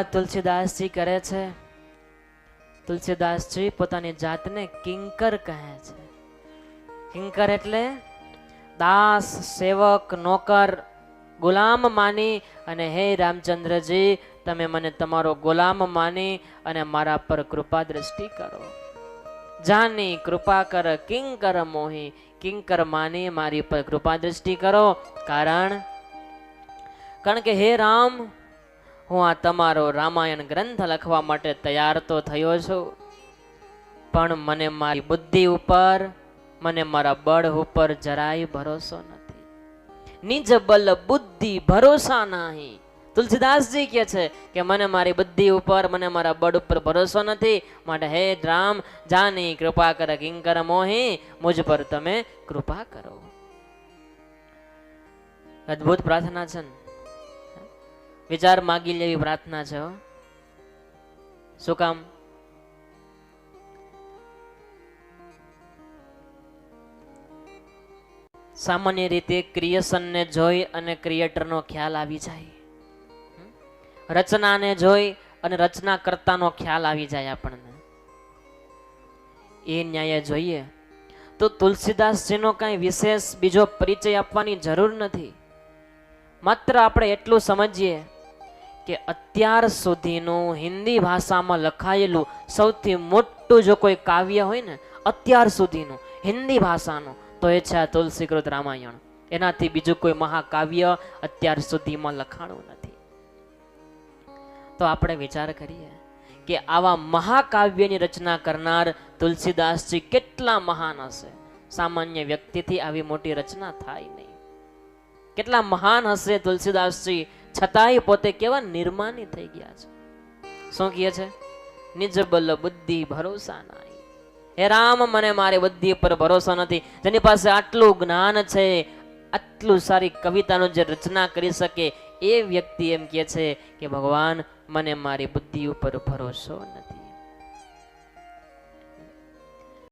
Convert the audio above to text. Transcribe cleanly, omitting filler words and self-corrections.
તુલસીદાસજી કરે છે. તુલસીદાસજી પોતાની જાતને કિંકર કહે છે. કિંકર એટલે દાસ, સેવક, નોકર, ગુલામ માની અને હે રામચંદ્રજી તમે મને તમારો ગુલામ માની અને મારા પર કૃપા દ્રષ્ટિ કરો. જાની કૃપા કર કિંકર મોહી, કિંકર માની મારી પર કૃપા દ્રષ્ટિ કરો. કારણ કે હે રામ, હું આ તમારો રામાયણ ગ્રંથ લખવા માટે તૈયાર તો થયો છું, પણ મને મારી બુદ્ધિ ઉપર, મને મારા બળ ઉપર જરાય ભરોસો નથી. નિજ બલ બુદ્ધિ ભરોસા નહીં. તુલસીદાસજી કહે છે કે મને મારી બુદ્ધિ ઉપર, મને મારા બળ ઉપર ભરોસો નથી, માટે હે રામ જાની કૃપા કર કિંકર મોહી, મુજ પર તમે કૃપા કરો. અદ્ભુત પ્રાર્થના છે ને, વિચાર માગી લેવી પ્રાર્થના છે. શું કામ? સામાન્ય રીતે ક્રિએશનને જોઈ અને ક્રિએટરનો ખ્યાલ આવી જાય, રચનાને જોઈ અને રચના કરતાનો ખ્યાલ આવી જાય આપણને. એ ન્યાય જોઈએ તો તુલસીદાસજીનો કઈ વિશેષ બીજો પરિચય આપવાની જરૂર નથી. માત્ર આપણે એટલું સમજીએ કે અત્યાર સુધીનું હિન્દી ભાષામાં લખાયેલું સૌથી મોટું જો કોઈ કાવ્ય હોય ને અત્યાર સુધીનું હિન્દી ભાષાનું, તો એ છે આ તુલસીકૃત રામાયણ. એનાથી બીજું કોઈ મહાકાવ્ય અત્યાર સુધીમાં લખાણું નથી. તો આપણે વિચાર કરીએ કે આવા મહાકાવ્યની રચના કરનાર તુલસીદાસજી કેટલા મહાન હશે. સામાન્ય વ્યક્તિથી આવી મોટી રચના થાય નહીં. કેટલા મહાન હશે તુલસીદાસજી, છતાંય પોતે કેવા નિર્માની થઈ ગયા છે. શું કહે છે? નિજ બલ બુદ્ધિ ભરોસા નહીં. હે રામ, મને મારી બુદ્ધિ પર ભરોસો નથી. જેની પાસે આટલું જ્ઞાન છે, આટલું સારી કવિતાનું જે રચના કરી શકે, એ વ્યક્તિ એમ કહે છે કે ભગવાન મને મારી બુદ્ધિ ઉપર ભરોસો નથી.